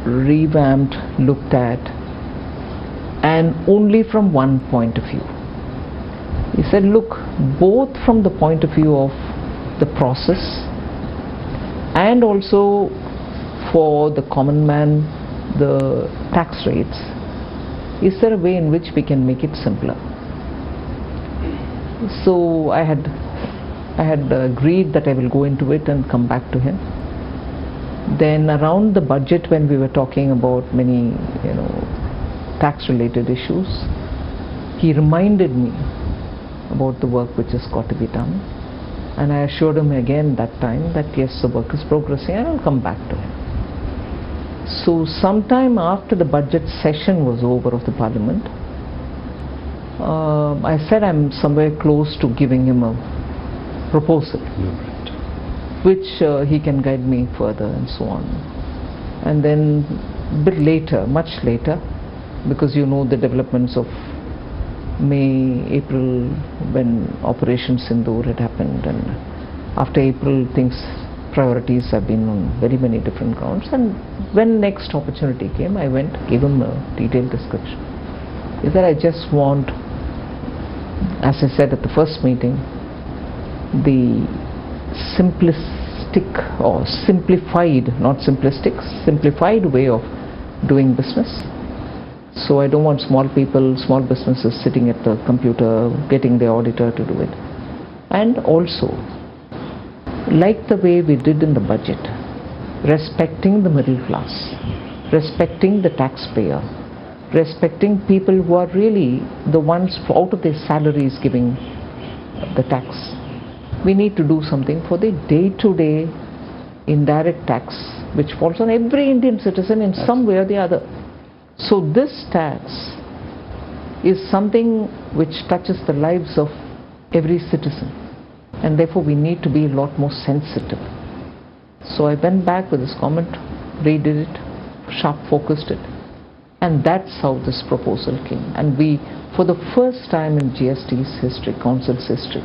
revamped, looked at, and only from one point of view. He said, look, both from the point of view of the process and also for the common man, the tax rates, is there a way in which we can make it simpler? So I had agreed that I will go into it and come back to him. Then around the budget, when we were talking about many, tax related issues, he reminded me about the work which has got to be done, and I assured him again that time that yes, the work is progressing and I'll come back to him. So sometime after the budget session was over of the parliament, I said I'm somewhere close to giving him a proposal, which he can guide me further and so on. And then a bit later, much later, because the developments of May, April, when Operation Sindoor had happened, and after April priorities have been on very many different grounds, and when next opportunity came, I went, gave him a detailed description. Is that I just want, as I said at the first meeting, the simplistic or simplified, not simplistic, simplified way of doing business. So I don't want small businesses sitting at the computer, getting the auditor to do it. And also, like the way we did in the budget, respecting the middle class, respecting the taxpayer, respecting people who are really the ones out of their salaries giving the tax. We need to do something for the day-to-day indirect tax which falls on every Indian citizen in some way or the other. So this tax is something which touches the lives of every citizen, and therefore we need to be a lot more sensitive. So I went back with this comment, redid it, sharp focused it, and that's how this proposal came. And we, for the first time in GST's history, Council's history,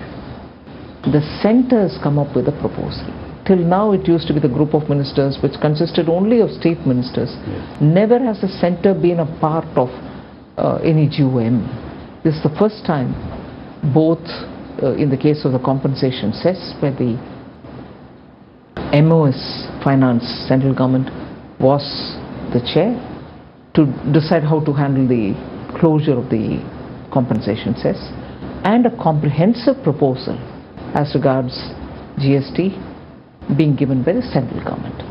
the centre has come up with a proposal. Till now it used to be the group of ministers which consisted only of state ministers. Yes. Never has the centre been a part of any GOM. This is the first time, both in the case of the compensation cess, where the MOS Finance, central government, was the chair to decide how to handle the closure of the compensation cess, and a comprehensive proposal as regards GST being given by the central government.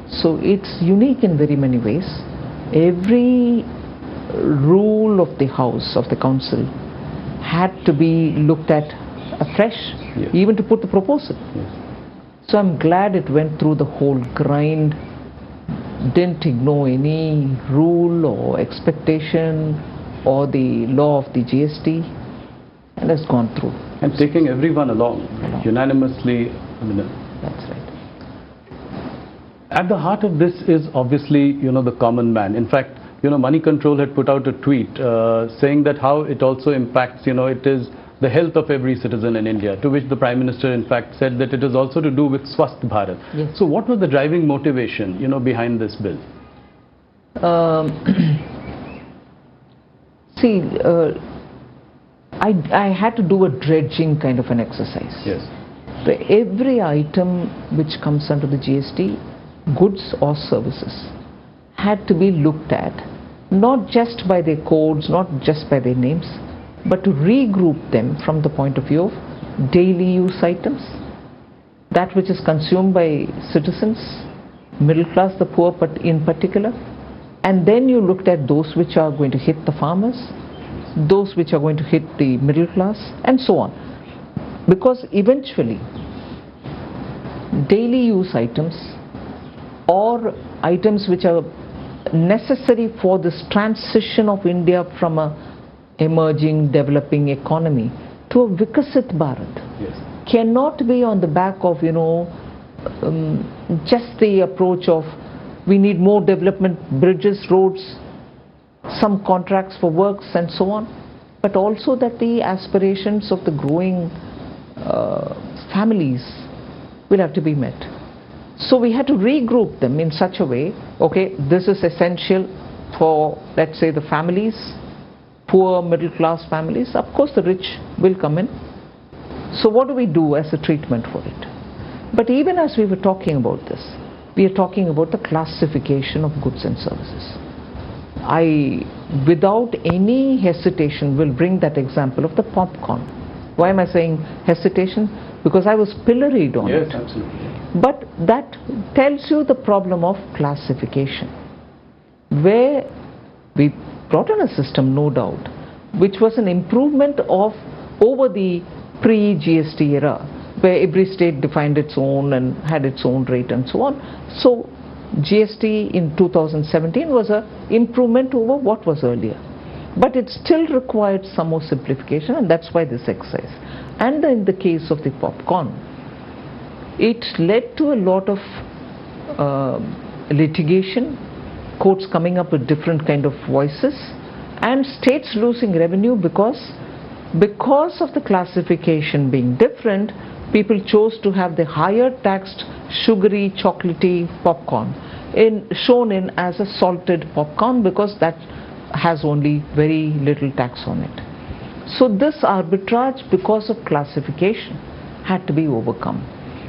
So it's unique in very many ways. Every rule of the House, of the Council, had to be looked at afresh, yes, even to put the proposal. Yes. So I'm glad it went through the whole grind, didn't ignore any rule or expectation or the law of the GST, and has gone through. And taking everyone along. Unanimously. That's right. At the heart of this is obviously, the common man. In fact, Money Control had put out a tweet saying that how it also impacts, it is the health of every citizen in India, to which the Prime Minister in fact said that it is also to do with Swasth Bharat. Yes. So what was the driving motivation, behind this bill? See, I had to do a dredging kind of an exercise. Yes. So every item which comes under the GST, goods or services, had to be looked at, not just by their codes, not just by their names, but to regroup them from the point of view of daily use items, that which is consumed by citizens, middle class, the poor in particular, and then you looked at those which are going to hit the farmers, those which are going to hit the middle class, and so on. Because eventually, daily use items or items which are necessary for this transition of India from a emerging, developing economy to a Vikasit Bharat, yes, cannot be on the back of, just the approach of we need more development, bridges, roads, some contracts for works and so on, but also that the aspirations of the growing families will have to be met. So we had to regroup them in such a way, okay, this is essential for, let's say, the families, poor middle class families. Of course the rich will come in. So what do we do as a treatment for it? But even as we were talking about this, we are talking about the classification of goods and services. I, without any hesitation, will bring that example of the popcorn. Why am I saying hesitation? Because I was pilloried on it. Yes, absolutely. But that tells you the problem of classification, where we brought in a system, no doubt, which was an improvement of over the pre-GST era, where every state defined its own and had its own rate and so on. So GST in 2017 was an improvement over what was earlier. But it still required some more simplification, and that's why this exercise. And in the case of the popcorn, it led to a lot of litigation, courts coming up with different kind of voices, and states losing revenue because of the classification being different. People chose to have the higher taxed sugary chocolatey popcorn shown in as a salted popcorn, because that has only very little tax on it. So this arbitrage, because of classification, had to be overcome.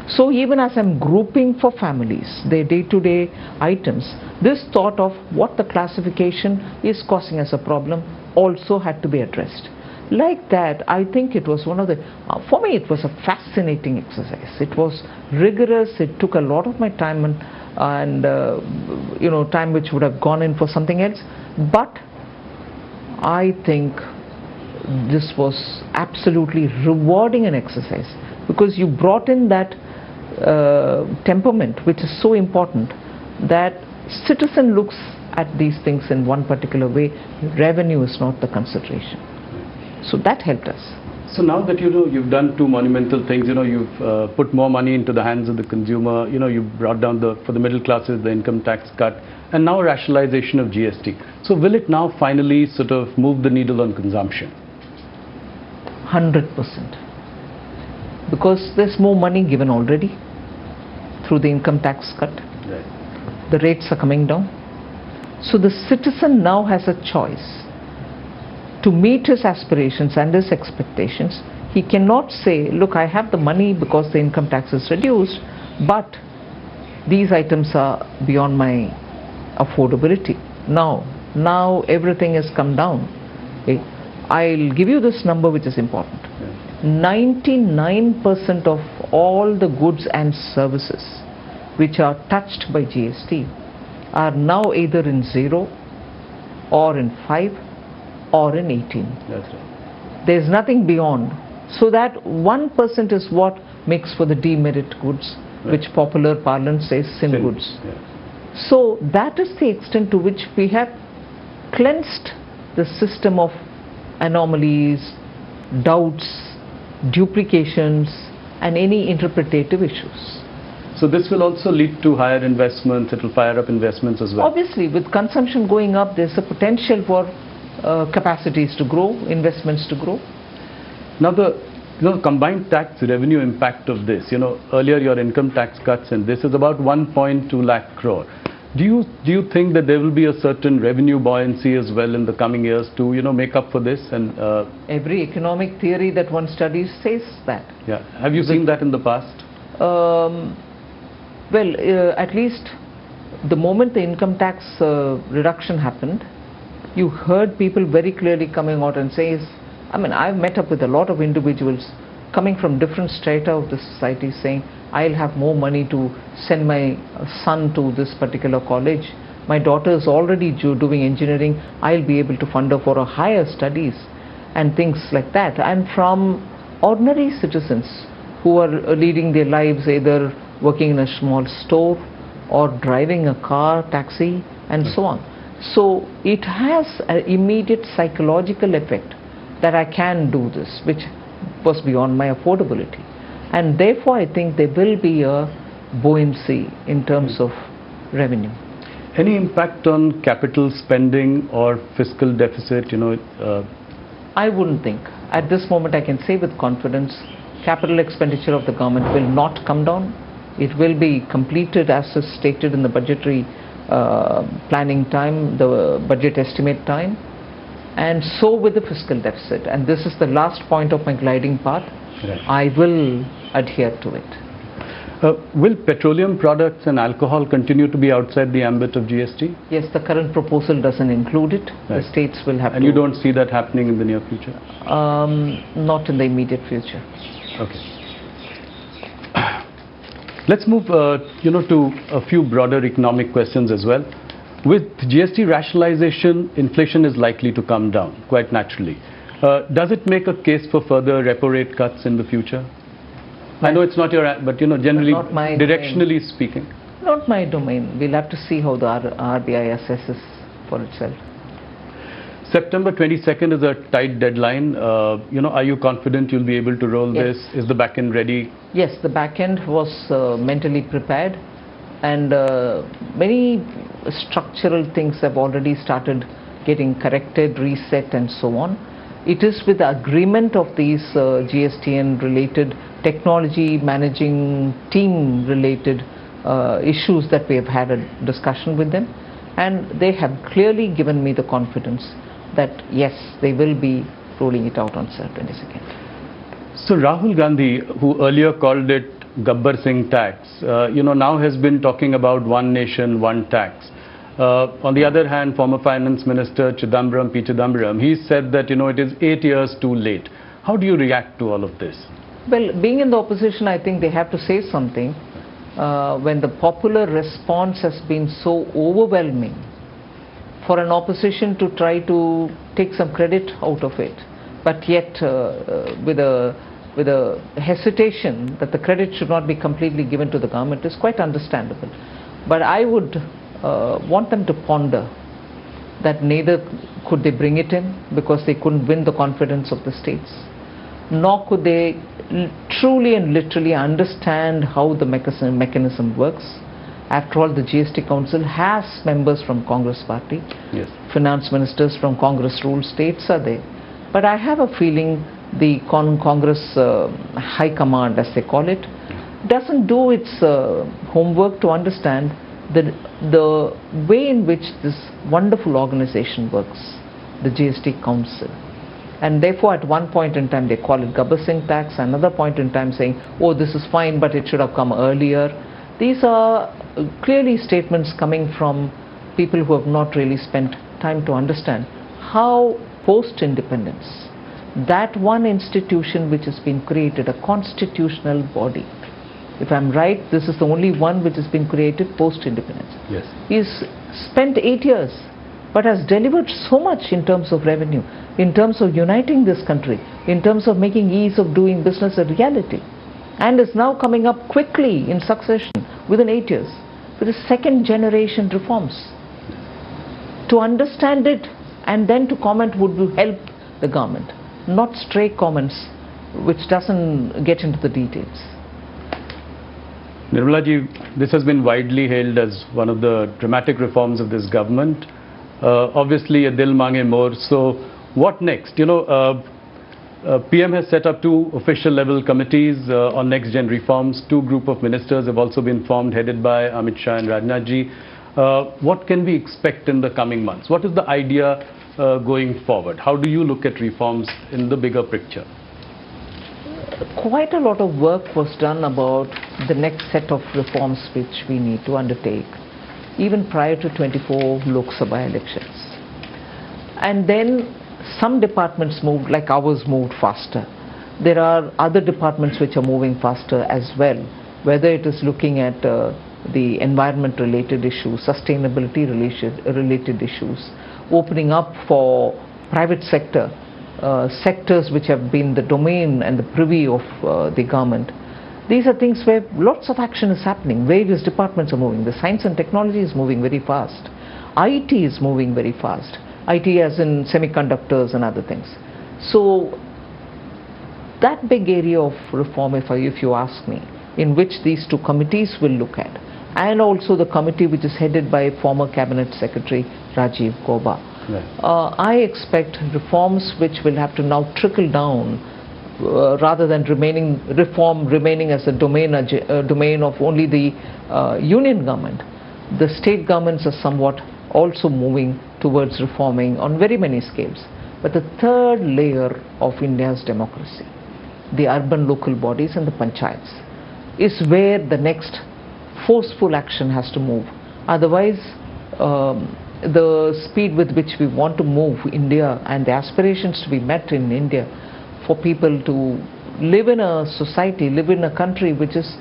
So even as I'm grouping for families their day-to-day items, this thought of what the classification is causing as a problem also had to be addressed. Like that, I think it was one of the, for me it was a fascinating exercise. It was rigorous, it took a lot of my time and time which would have gone in for something else. But I think this was absolutely rewarding an exercise, because you brought in that temperament, which is so important, that citizen looks at these things in one particular way. Revenue is not the consideration. So that helped us. So now that you've done two monumental things, you've put more money into the hands of the consumer, you brought down for the middle classes the income tax cut, and now rationalization of GST. So will it now finally sort of move the needle on consumption? 100%. Because there's more money given already through the income tax cut. Right. The rates are coming down. So the citizen now has a choice to meet his aspirations and his expectations. He cannot say, look, I have the money because the income tax is reduced, but these items are beyond my affordability. Now everything has come down. Okay. I'll give you this number which is important. 99% of all the goods and services which are touched by GST are now either in 0 or in 5 or in 18. That's right. There's nothing beyond. So that 1% is what makes for the demerit goods, right, which popular parlance says sin goods. Yeah. So that is the extent to which we have cleansed the system of anomalies, doubts, duplications, and any interpretative issues. So this will also lead to higher investments, it will fire up investments as well. Obviously, with consumption going up, there's a potential for capacities to grow, investments to grow. Now the combined tax revenue impact of this, earlier your income tax cuts, and this is about 1.2 lakh crore. Do you think that there will be a certain revenue buoyancy as well in the coming years to make up for this? And every economic theory that one studies says that. Yeah. Have you seen that in the past? At least the moment the income tax reduction happened, you heard people very clearly coming out and saying, I've met up with a lot of individuals coming from different strata of the society saying, I'll have more money to send my son to this particular college. My daughter is already doing engineering. I'll be able to fund her for her higher studies and things like that. And from ordinary citizens who are leading their lives either working in a small store or driving a car, taxi, and so on. So it has an immediate psychological effect that I can do this, which was beyond my affordability. And therefore I think there will be a buoyancy in terms of revenue. Any impact on capital spending or fiscal deficit? I wouldn't think. At this moment I can say with confidence, capital expenditure of the government will not come down. It will be completed as is stated in the budgetary planning time, the budget estimate time, and so with the fiscal deficit. And this is the last point of my gliding path. Right. I will adhere to it. Will petroleum products and alcohol continue to be outside the ambit of GST? Yes, the current proposal doesn't include it. Right. The states will have to... And you don't see that happening in the near future? Not in the immediate future. Okay. Let's move to a few broader economic questions as well. With GST rationalization, inflation is likely to come down quite naturally. Does it make a case for further repo rate cuts in the future? I know it's not your, but generally, directionally speaking. Not my domain. We'll have to see how the RBI assesses for itself. September 22nd is a tight deadline. Are you confident you'll be able to roll this? Is the back end ready? Yes, the back end was mentally prepared, and many structural things have already started getting corrected, reset, and so on. It is with the agreement of these GST and related technology managing team related issues that we have had a discussion with them, and they have clearly given me the confidence that yes, they will be rolling it out on September 22nd. So Rahul Gandhi, who earlier called it Gabbar Singh tax, now has been talking about one nation, one tax. On the other hand, former Finance Minister P. Chidambaram, he said that it is 8 years too late. How do you react to all of this? Well, being in the opposition, I think they have to say something. When the popular response has been so overwhelming, for an opposition to try to take some credit out of it, but yet with a hesitation that the credit should not be completely given to the government is quite understandable. But I would want them to ponder that neither could they bring it in because they couldn't win the confidence of the states, nor could they truly and literally understand how the mechanism works. After all, the GST Council has members from Congress party. Yes. Finance ministers from Congress-ruled states are there. But I have a feeling the Congress High Command, as they call it, doesn't do its homework to understand the way in which this wonderful organization works, the GST Council. And therefore, at one point in time, they call it Gabbar Singh tax, another point in time saying, oh, this is fine, but it should have come earlier. These are clearly statements coming from people who have not really spent time to understand how post-independence, that one institution which has been created, a constitutional body, if I'm right, this is the only one which has been created post-independence. Yes. He's spent 8 years, but has delivered so much in terms of revenue, in terms of uniting this country, in terms of making ease of doing business a reality, and is now coming up quickly in succession within 8 years with the second generation reforms. To understand it and then to comment would help the government, not stray comments which doesn't get into the details. Nirmala ji, this has been widely hailed as one of the dramatic reforms of this government. Obviously, a dil mange more. So, what next? PM has set up 2 official level committees on next gen reforms. 2 group of ministers have also been formed, headed by Amit Shah and Rajnath ji. What can we expect in the coming months? What is the idea going forward? How do you look at reforms in the bigger picture? Quite a lot of work was done about the next set of reforms which we need to undertake, even prior to 24 Lok Sabha elections. And then some departments moved, like ours moved faster. There are other departments which are moving faster as well, whether it is looking at the environment related issues, sustainability related issues, opening up for private sector, sectors which have been the domain and the privy of the government. These are things where lots of action is happening. Various departments are moving. The science and technology is moving very fast. IT is moving very fast. IT as in semiconductors and other things. So that big area of reform, if you ask me, in which these 2 committees will look at, and also the committee which is headed by former Cabinet Secretary Rajiv Gauba. Right. I expect reforms which will have to now trickle down rather than reform remaining as a domain of only the union government, the state governments are somewhat also moving towards reforming on very many scales. But the third layer of India's democracy, the urban local bodies and the panchayats, is where the next forceful action has to move. Otherwise, the speed with which we want to move India and the aspirations to be met in India for people to live in a society, live in a country which is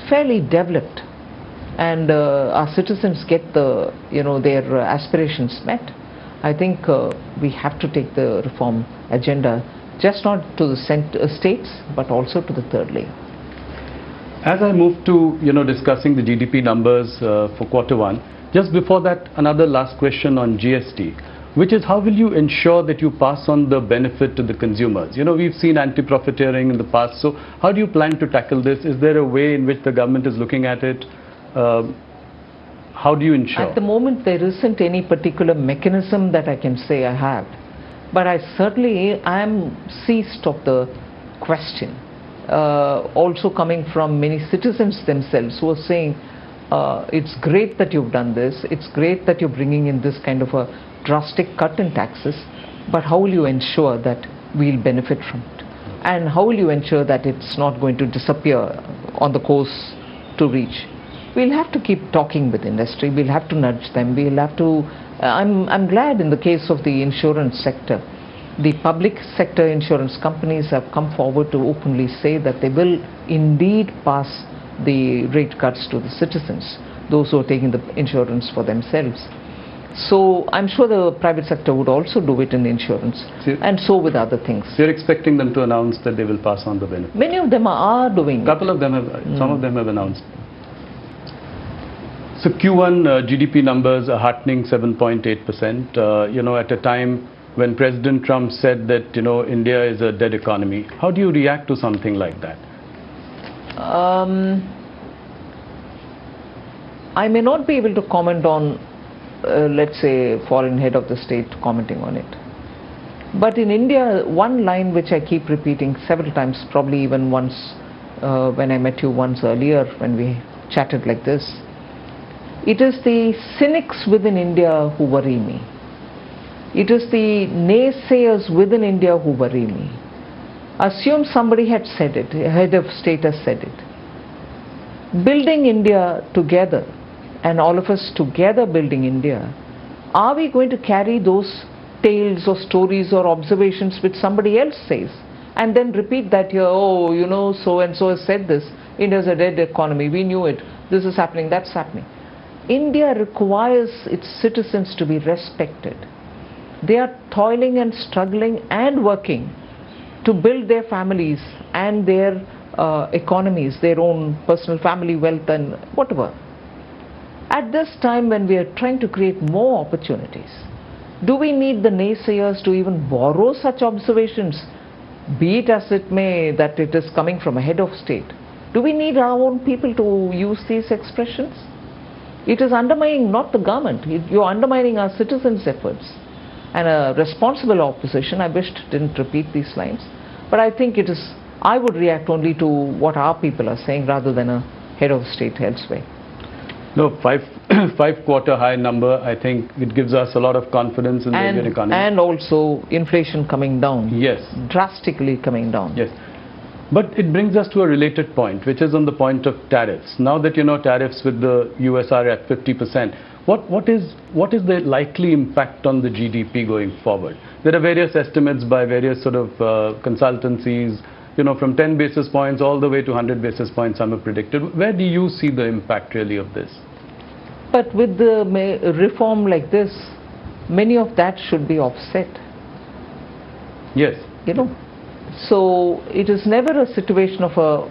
fairly developed, and our citizens get their aspirations met, I think we have to take the reform agenda just not to the states but also to the third layer. As I move to discussing the GDP numbers for Q1, just before that, another last question on GST, which is how will you ensure that you pass on the benefit to the consumers? We've seen anti-profiteering in the past, so how do you plan to tackle this? Is there a way in which the government is looking at it? How do you ensure? At the moment, there isn't any particular mechanism that I can say I have, but I am seized of the question, also coming from many citizens themselves who are saying, it's great that you've done this, it's great that you're bringing in this kind of a drastic cut in taxes, but how will you ensure that we'll benefit from it? And how will you ensure that it's not going to disappear on the course to reach? We'll have to keep talking with industry, we'll have to nudge them, we'll have to... I'm glad in the case of the insurance sector, the public sector insurance companies have come forward to openly say that they will indeed pass the rate cuts to the citizens, those who are taking the insurance for themselves. So I'm sure the private sector would also do it in insurance, and so with other things. So you're expecting them to announce that they will pass on the benefit? Many of them are doing it. Couple of them have, some of them have announced. So Q1 GDP numbers are heartening, 7.8%, at a time when President Trump said that, India is a dead economy. How do you react to something like that? I may not be able to comment on, let's say, foreign head of the state commenting on it. But in India, one line which I keep repeating several times, probably even once when I met you once earlier when we chatted like this, it is the cynics within India who worry me. It is the naysayers within India who worry me. Assume somebody had said it, a head of state has said it. Building India together, and all of us together building India, are we going to carry those tales or stories or observations which somebody else says and then repeat that here, oh, so and so has said this, India's a dead economy, we knew it, this is happening, that's happening. India requires its citizens to be respected. They are toiling and struggling and working to build their families and their economies, their own personal family wealth and whatever. At this time when we are trying to create more opportunities, do we need the naysayers to even borrow such observations, be it as it may that it is coming from a head of state? Do we need our own people to use these expressions? It is undermining not the government, you're undermining our citizens' efforts. And a responsible opposition, I wished didn't repeat these lines, but I think it is, I would react only to what our people are saying rather than a head of state elsewhere. No, five-quarter high number, I think it gives us a lot of confidence in the Indian economy. And also inflation coming down. Yes. Drastically coming down. Yes. But it brings us to a related point, which is on the point of tariffs. Now that tariffs with the US are at 50%, what is the likely impact on the GDP going forward? There are various estimates by various sort of consultancies, from 10 basis points all the way to 100 basis points some have predicted. Where do you see the impact really of this? But with the reform like this, many of that should be offset. Yes. So it is never a situation of a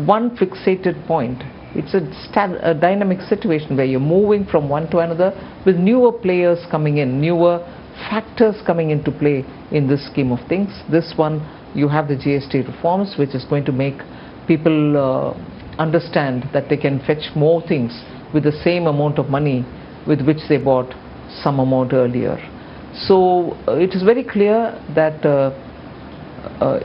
one fixated point. It's a dynamic situation where you're moving from one to another with newer players coming in, newer factors coming into play in this scheme of things. This one, you have the GST reforms, which is going to make people understand that they can fetch more things with the same amount of money with which they bought some amount earlier. So it is very clear that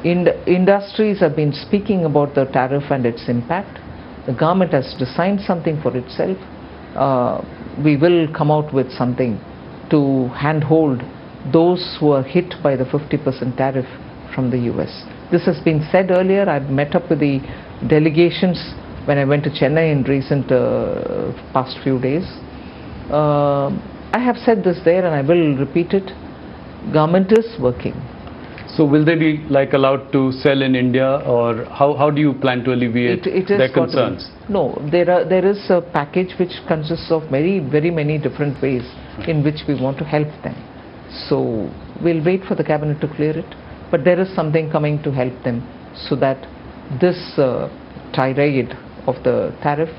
industries have been speaking about the tariff and its impact. The government has designed something for itself. We will come out with something to handhold those who are hit by the 50% tariff from the US. This has been said earlier. I've met up with the delegations when I went to Chennai in recent past few days. I have said this there and I will repeat it. Government is working. So will they be like allowed to sell in India, or how do you plan to alleviate their concerns? No, there is a package which consists of very many different ways in which we want to help them. So we'll wait for the cabinet to clear it, but there is something coming to help them so that this tirade of the tariff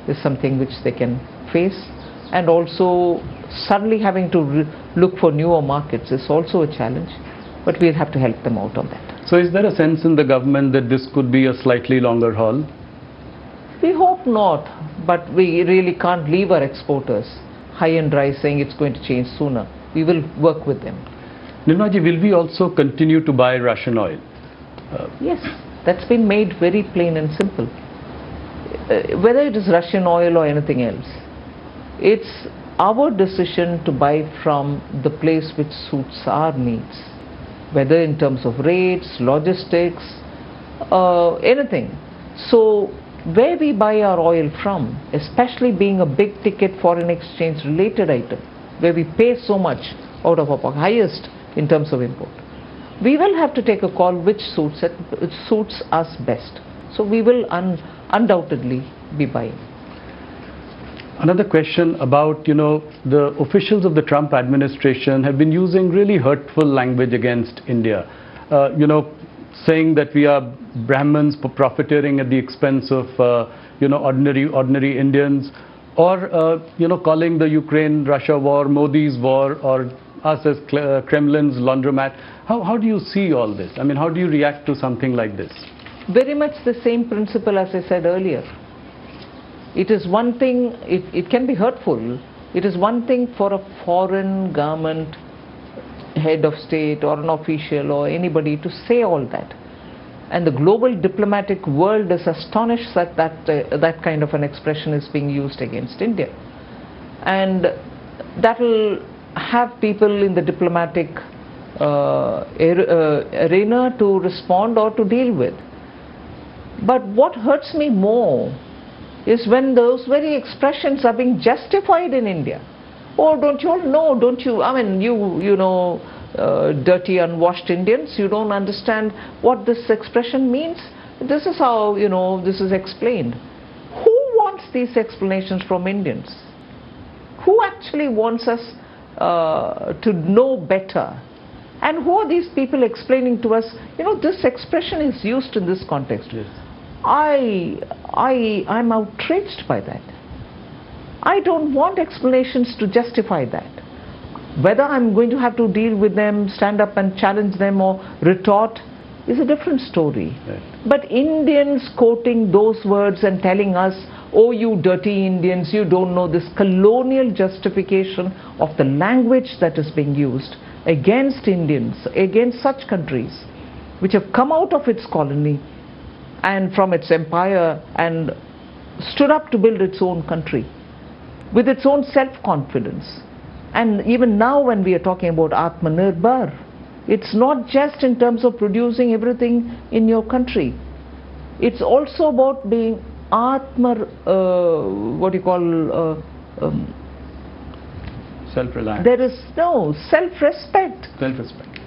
is something which they can face, and also suddenly having to look for newer markets is also a challenge, but we'll have to help them out on that. So is there a sense in the government that this could be a slightly longer haul? We hope not, but we really can't leave our exporters high and dry saying it's going to change sooner. We will work with them. Nirmala ji, will we also continue to buy Russian oil? Yes, that's been made very plain and simple. Whether it is Russian oil or anything else, it's our decision to buy from the place which suits our needs, whether in terms of rates, logistics, anything. So where we buy our oil from, especially being a big ticket foreign exchange related item, where we pay so much out of our highest in terms of import, we will have to take a call which suits us best. So we will undoubtedly be buying. Another question about, the officials of the Trump administration have been using really hurtful language against India. Saying that we are Brahmins profiteering at the expense of, ordinary Indians, or, calling the Ukraine-Russia war Modi's war, or us as Kremlin's laundromat. How do you see all this? I mean, how do you react to something like this? Very much the same principle as I said earlier. It is one thing, it can be hurtful. It is one thing for a foreign government head of state or an official or anybody to say all that. And the global diplomatic world is astonished that that kind of an expression is being used against India. And that will have people in the diplomatic arena to respond or to deal with. But what hurts me more is when those very expressions are being justified in India. Oh, don't you all know, don't you, I mean, you know, dirty, unwashed Indians, you don't understand what this expression means? This is how, this is explained. Who wants these explanations from Indians? Who actually wants us to know better? And who are these people explaining to us, this expression is used in this context? Yes. I'm outraged by that. I don't want explanations to justify that. Whether I'm going to have to deal with them, stand up and challenge them or retort is a different story. Right. But Indians quoting those words and telling us, oh, you dirty Indians, you don't know this colonial justification of the language that is being used against Indians, against such countries which have come out of its colony and from its empire and stood up to build its own country with its own self-confidence. And even now when we are talking about Atmanirbhar, it's not just in terms of producing everything in your country. It's also about being self-reliant. There is no self-respect. Self-respect.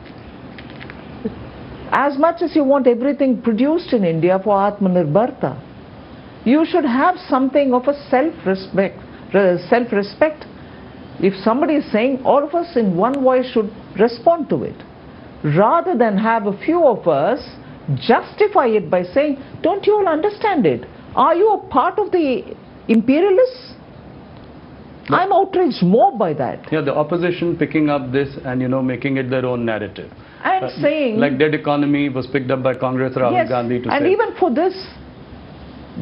As much as you want everything produced in India for Atmanirbharta, you should have something of a self-respect. If somebody is saying, all of us in one voice should respond to it, rather than have a few of us justify it by saying, don't you all understand it? Are you a part of the imperialists? No. I'm outraged more by that. Yeah, the opposition picking up this and making it their own narrative. And saying... Like dead economy was picked up by Congress, Rahul Gandhi to and say. even for this,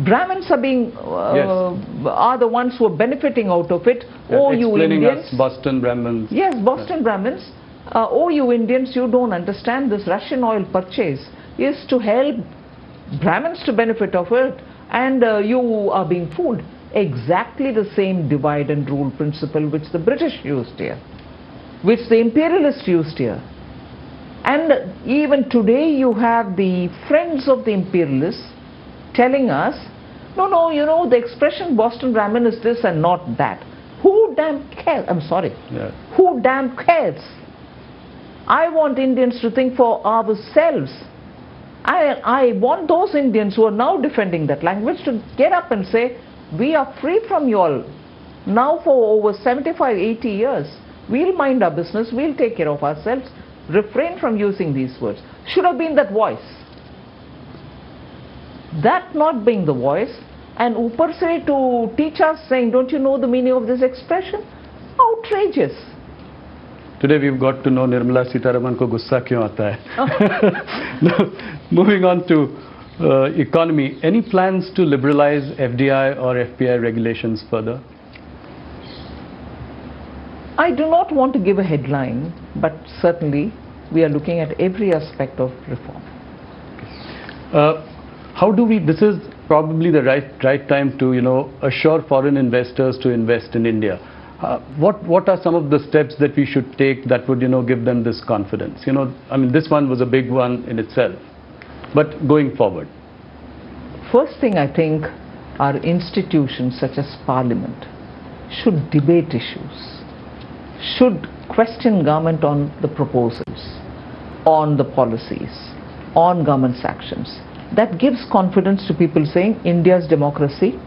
Brahmins are being are the ones who are benefiting out of it. Yeah, oh, you Indians. Indians. Us Boston Brahmins. Yes, Boston Brahmins. oh, you Indians, you don't understand, this Russian oil purchase is to help Brahmins to benefit of it, and you are being fooled. Exactly the same divide and rule principle which the British used here, which the imperialists used here. And even today you have the friends of the imperialists telling us, no, no, you know, the expression Boston Brahmin is this and not that. Who damn cares? I'm sorry. Yeah. Who damn cares? I want Indians to think for ourselves. I want those Indians who are now defending that language to get up and say, we are free from you all. Now for over 75, 80 years, we'll mind our business, we'll take care of ourselves, refrain from using these words. Should have been that voice. That not being the voice, and upar se to teach us saying, don't you know the meaning of this expression? Outrageous. Today we've got to know Nirmala Sitharaman ko gussa kyun aata hai. Now, moving on to economy, any plans to liberalize FDI or FPI regulations further? I do not want to give a headline, but certainly we are looking at every aspect of reform. How do we, this is probably the right time to, you know, assure foreign investors to invest in India. What are some of the steps that we should take that would, you know, give them this confidence? You know, I mean, this one was a big one in itself, but going forward. First thing, I think our institutions such as Parliament should debate issues, should question government on the proposals, on the policies, on government's actions. That gives confidence to people saying India's democracy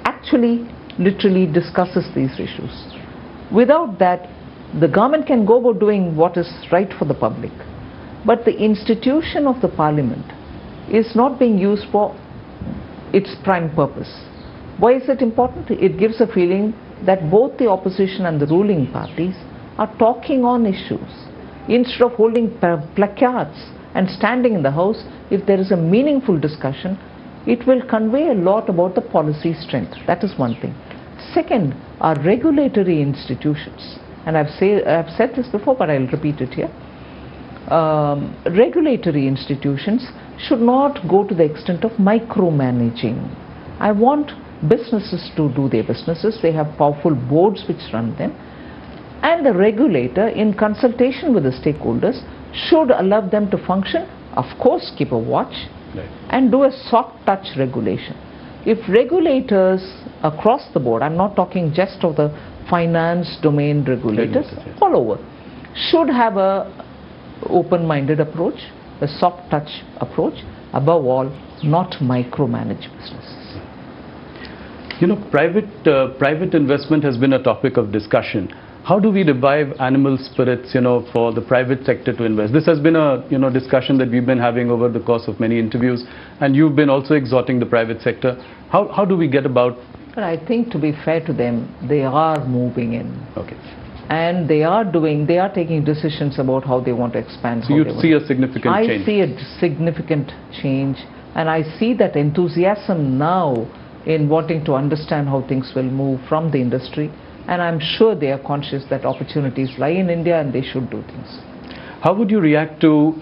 actually literally discusses these issues. Without that, the government can go about doing what is right for the public, but the institution of the Parliament is not being used for its prime purpose. Why is it important? It gives a feeling that both the opposition and the ruling parties are talking on issues. Instead of holding placards and standing in the house, if there is a meaningful discussion, it will convey a lot about the policy strength. That is one thing. Second, our regulatory institutions, and I've said this before, but I'll repeat it here. Regulatory institutions should not go to the extent of micromanaging. I want businesses to do their businesses. They have powerful boards which run them, and the regulator, in consultation with the stakeholders, should allow them to function. Of course, keep a watch, right, and do a soft touch regulation. If regulators across the board, I'm not talking just of the finance domain regulators, all over, should have a open-minded approach, a soft touch approach, above all, not micromanage businesses. You know, private investment has been a topic of discussion. How do we revive animal spirits, you know, for the private sector to invest? This has been a, you know, discussion that we've been having over the course of many interviews, and you've been also exhorting the private sector. How do we get about? But I think, to be fair to them, they are moving in. Okay. And they are taking decisions about how they want to expand. So you see a significant change? I see a significant change, and I see that enthusiasm now in wanting to understand how things will move from the industry. And I'm sure they are conscious that opportunities lie in India and they should do things. How would you react to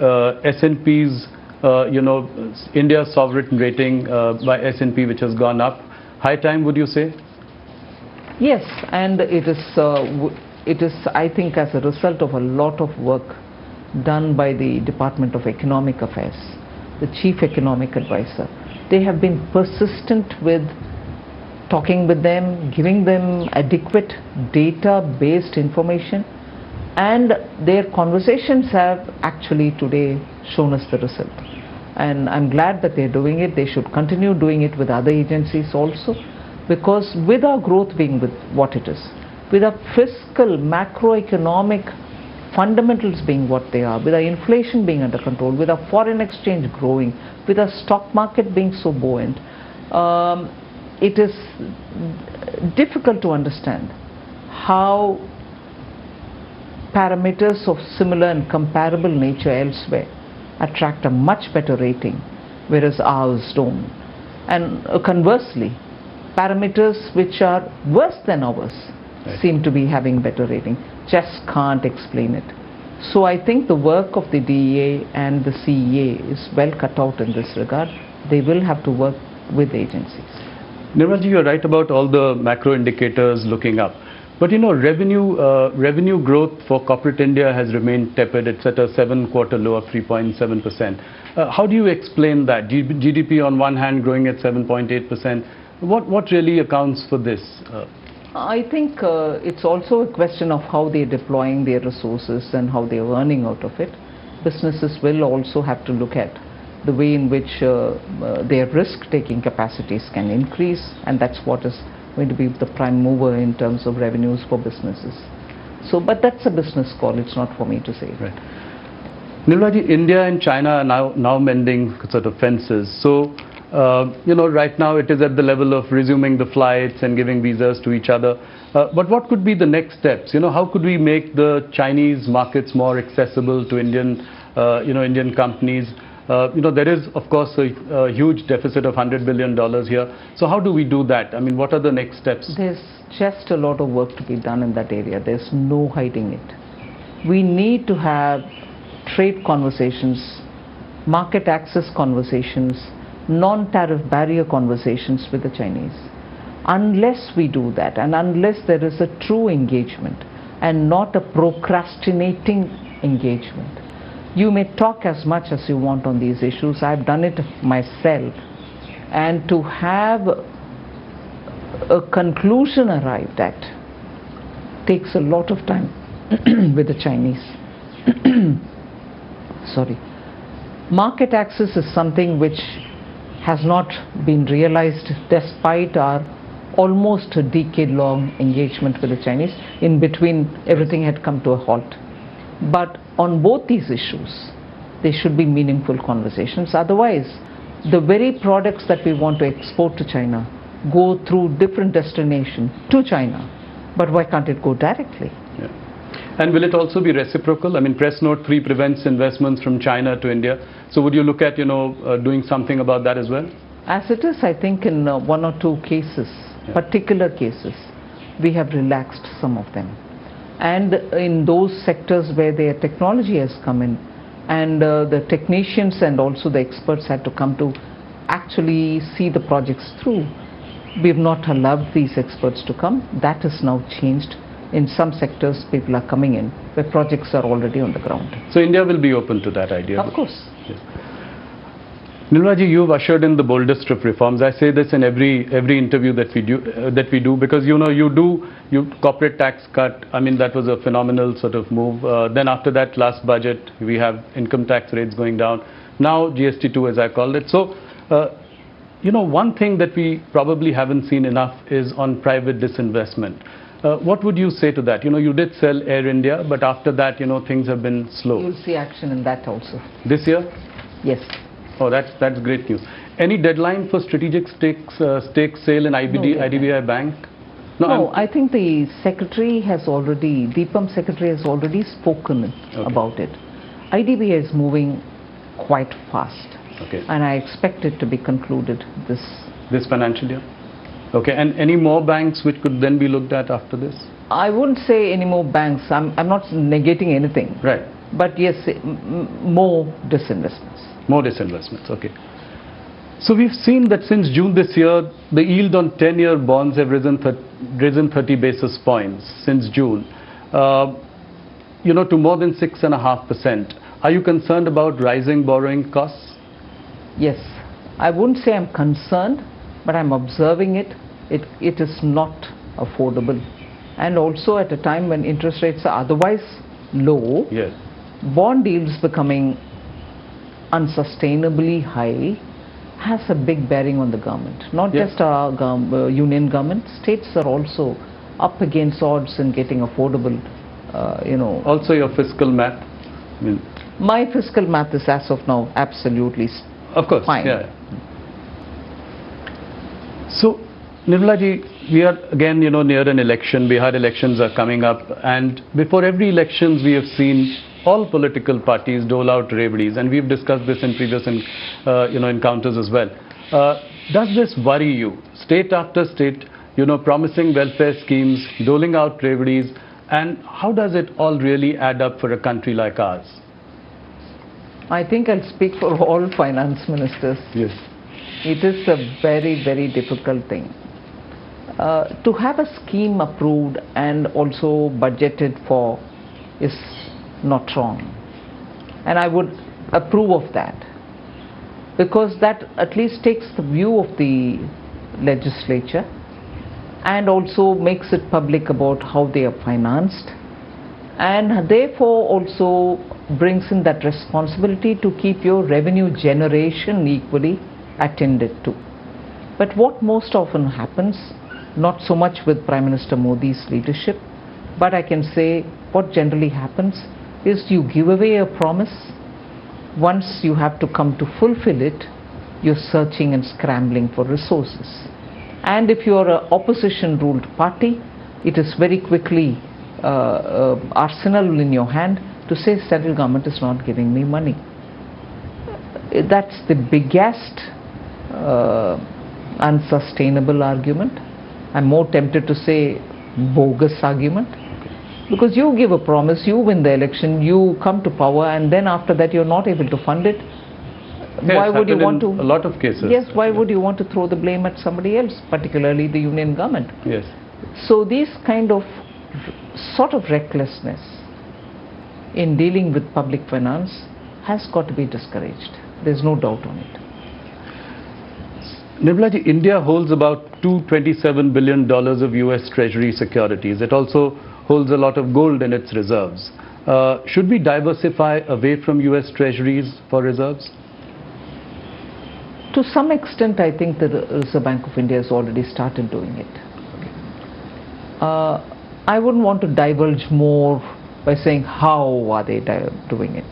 S&P's, you know, India's sovereign rating by S&P, which has gone up? High time, would you say? Yes, and it is, I think, as a result of a lot of work done by the Department of Economic Affairs, the Chief Economic Advisor. They have been persistent with talking with them, giving them adequate data-based information, and their conversations have actually today shown us the result. And I'm glad that they're doing it. They should continue doing it with other agencies also, because with our growth being with what it is, with our fiscal, macroeconomic fundamentals being what they are, with our inflation being under control, with our foreign exchange growing, with our stock market being so buoyant, it is difficult to understand how parameters of similar and comparable nature elsewhere attract a much better rating, whereas ours don't. And conversely, parameters which are worse than ours seem to be having better rating. Just can't explain it. So I think the work of the DEA and the CEA is well cut out in this regard. They will have to work with agencies. Nirmala ji, you're right about all the macro indicators looking up. But revenue growth for corporate India has remained tepid. It's at a 7-quarter low of 3.7%. How do you explain that? GDP on one hand growing at 7.8%. What really accounts for this? I think it's also a question of how they're deploying their resources and how they're earning out of it. Businesses will also have to look at the way in which their risk-taking capacities can increase, and that's what is going to be the prime mover in terms of revenues for businesses. So, but that's a business call. It's not for me to say. Right. Nirmala ji, India and China are now mending sort of fences. So, right now it is at the level of resuming the flights and giving visas to each other. But what could be the next steps? How could we make the Chinese markets more accessible to Indian companies? There is, of course, a huge deficit of $100 billion here. So how do we do that? I mean, what are the next steps? There's just a lot of work to be done in that area. There's no hiding it. We need to have trade conversations, market access conversations, non-tariff barrier conversations with the Chinese. Unless we do that, and unless there is a true engagement and not a procrastinating engagement, you may talk as much as you want on these issues. I've done it myself. And to have a conclusion arrived at takes a lot of time with the Chinese. Sorry. Market access is something which has not been realized despite our almost a decade-long engagement with the Chinese. In between, everything had come to a halt. But on both these issues, there should be meaningful conversations. Otherwise, the very products that we want to export to China go through different destinations to China. But why can't it go directly? Yeah. And will it also be reciprocal? I mean, Press Note 3 prevents investments from China to India. So would you look at, doing something about that as well? As it is, I think in one or two cases, particular cases, we have relaxed some of them. And in those sectors where their technology has come in, and the technicians and also the experts had to come to actually see the projects through, we have not allowed these experts to come. That has now changed. In some sectors, people are coming in where projects are already on the ground. So India will be open to that idea? Of course. Yes. Nirmala ji, you've ushered in the boldest of reforms. I say this in every interview that we do because you corporate tax cut. I mean, that was a phenomenal sort of move. Then after that, last budget, we have income tax rates going down. Now GST2, as I called it. So, one thing that we probably haven't seen enough is on private disinvestment. What would you say to that? You did sell Air India, but after that, things have been slow. You'll see action in that also. This year? Yes. Oh, that's great news. Any deadline for strategic stake sale in IDBI Bank? No, I think the secretary has already, DIPAM secretary has already spoken about it. IDBI is moving quite fast. Okay. And I expect it to be concluded this financial year? Okay, and any more banks which could then be looked at after this? I wouldn't say any more banks. I'm not negating anything. Right. But yes, more disinvestments. More disinvestments, okay. So we've seen that since June this year, the yield on 10-year bonds have risen 30 basis points since June, to more than 6.5%. Are you concerned about rising borrowing costs? Yes. I wouldn't say I'm concerned, but I'm observing it. It is not affordable. And also at a time when interest rates are otherwise low, yes, bond yields becoming unsustainably high has a big bearing on the government. Not just our union government, states are also up against odds in getting affordable, Also your fiscal math? My fiscal math is as of now absolutely of course, fine. Yeah. So, Nirmala ji, we are again, near an election. Bihar elections are coming up, and before every elections, we have seen all political parties dole out reveries, and we've discussed this in previous, encounters as well. Does this worry you? State after state, promising welfare schemes, doling out reveries, And how does it all really add up for a country like ours? I think I'll speak for all finance ministers. Yes. It is a very, very difficult thing. To have a scheme approved and also budgeted for is not wrong. And I would approve of that, because that at least takes the view of the legislature and also makes it public about how they are financed, and therefore also brings in that responsibility to keep your revenue generation equally attended to. But what most often happens, not so much with Prime Minister Modi's leadership, but I can say what generally happens is you give away a promise. Once you have to come to fulfill it, you're searching and scrambling for resources. And if you're an opposition ruled party, it is very quickly arsenal in your hand to say central government is not giving me money. That's the biggest unsustainable argument. I'm more tempted to say bogus argument, because you give a promise, you win the election, you come to power, and then after that you're not able to fund it. Why would you want to? A lot of cases. Yes, why would you want to throw the blame at somebody else, particularly the union government? Yes. So this kind of sort of recklessness in dealing with public finance has got to be discouraged. There's no doubt on it. Nirmala ji, India holds about $227 billion of US Treasury securities. It also holds a lot of gold in its reserves. Should we diversify away from US Treasuries for reserves? To some extent, I think the Reserve Bank of India has already started doing it. I wouldn't want to divulge more by saying how are they doing it.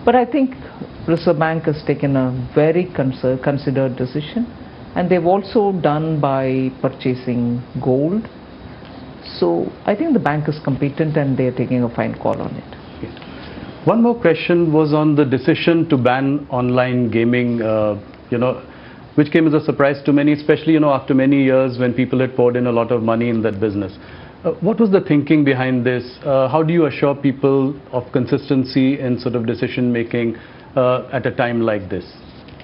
But I think Reserve Bank has taken a very considered decision, and they've also done by purchasing gold. So I think the bank is competent and they're taking a fine call on it. One more question was on the decision to ban online gaming, which came as a surprise to many, especially after many years when people had poured in a lot of money in that business. What was the thinking behind this? How do you assure people of consistency in sort of decision making at a time like this?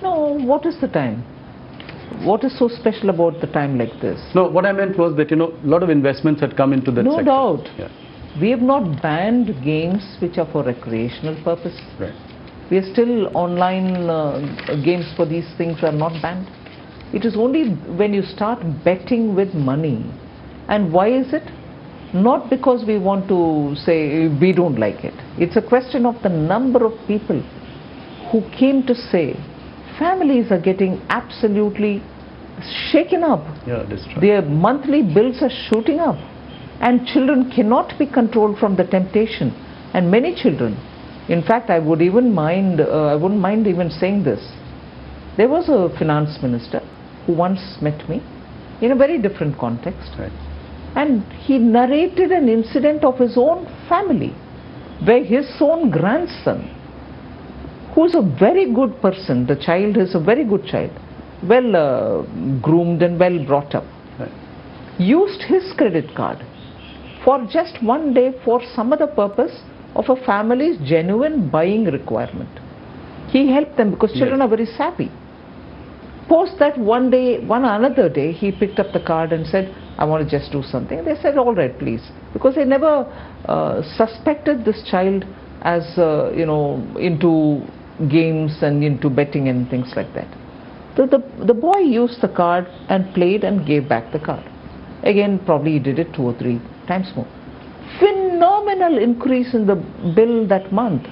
No, what is the time? What is so special about the time like this? No, what I meant was that, a lot of investments had come into that sector. No doubt. Yeah. We have not banned games which are for recreational purpose. Right. We are still online games for these things are not banned. It is only when you start betting with money. And why is it? Not because we want to say we don't like it. It's a question of the number of people who came to say families are getting absolutely shaken up. Yeah, destroyed. Their monthly bills are shooting up, and children cannot be controlled from the temptation. And many children, in fact, I wouldn't mind even saying this. There was a finance minister who once met me in a very different context. Right. And he narrated an incident of his own family, where his own grandson, who's a very good person, the child is a very good child, well groomed and well brought up, Right. used his credit card for just one day for some other purpose of a family's genuine buying requirement. He helped them because children are very savvy. Post that one another day, he picked up the card and said, I want to just do something. They said, all right, please. Because they never suspected this child as, into games and into betting and things like that. The boy used the card and played and gave back the card. Again, probably he did it 2 or 3 times more. Phenomenal increase in the bill that month.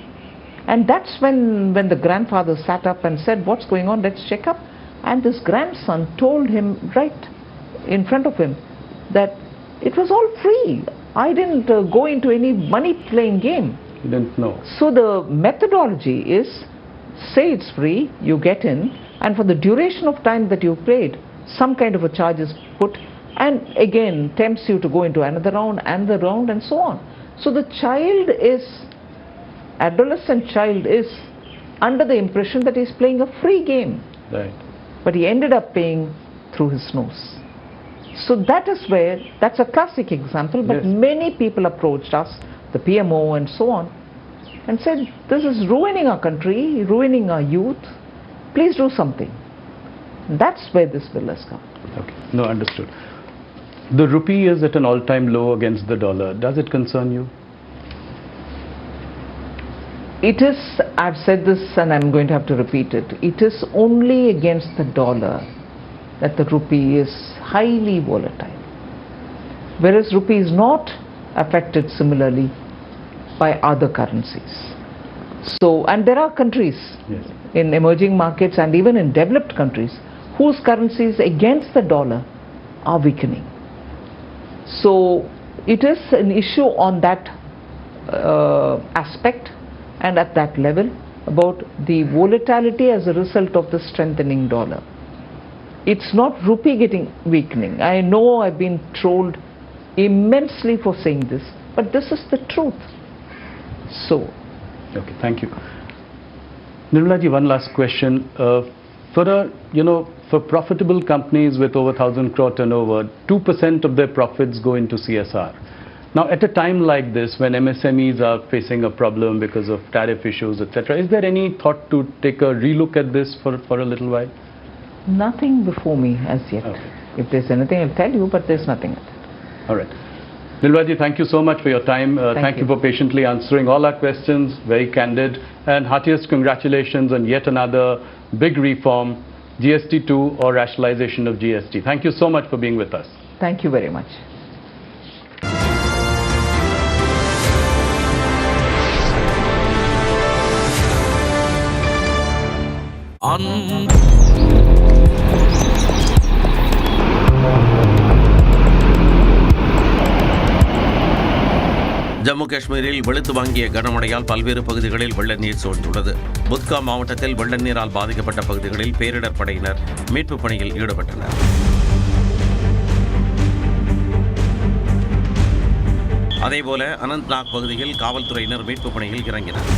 And that's when the grandfather sat up and said, what's going on? Let's check up. And this grandson told him right in front of him that it was all free. I didn't go into any money playing game. He didn't know. So the methodology is, say it's free, you get in, and for the duration of time that you played, some kind of a charge is put, and again tempts you to go into another round and the round and so on. So the adolescent child is under the impression that he's playing a free game. Right. But he ended up paying through his nose. So that is where, that's a classic example, but Yes. many people approached us, the PMO and so on, and said, this is ruining our country, ruining our youth, please do something. That's where this bill has come. Okay, no, understood. The rupee is at an all-time low against the dollar. Does it concern you? It is, I've said this and I'm going to have to repeat it, it is only against the dollar that the rupee is highly volatile, whereas rupee is not affected similarly by other currencies. So, and there are countries Yes. in emerging markets and even in developed countries whose currencies against the dollar are weakening. So it is an issue on that aspect and at that level about the volatility as a result of the strengthening dollar. It's not rupee getting weakening. I know I've been trolled immensely for saying this, but this is the truth. So. Okay, thank you. Nirmala ji, one last question. For profitable companies with over 1,000 crore turnover, 2% of their profits go into CSR. Now, at a time like this, when MSMEs are facing a problem because of tariff issues, etc., is there any thought to take a relook at this for a little while? Nothing before me as yet. Okay. If there's anything, I'll tell you, but there's nothing at it. All right. Nirmala ji, thank you so much for your time. Thank you for patiently answering all our questions, very candid. And heartiest congratulations on yet another big reform, GST 2 or rationalization of GST. Thank you so much for being with us. Thank you very much. Jammu காஷ்மீரில் வெளுத்து வாங்கிய கனமழையால் பல்வேறு பகுதிகளில் வெள்ள நீர் சூழ்ந்துள்ளது. புத்கா மாவட்டத்தில் வெள்ள நீரால் பாதிக்கப்பட்ட பகுதிகளில் பேரிடர் படையினர் மீட்புப் பணியில் ஈடுபட்டனர். அதேபோல அனந்த்நாக் பகுதியில் காவல்துறையினர் மீட்புப் பணியில் இறங்கினர்.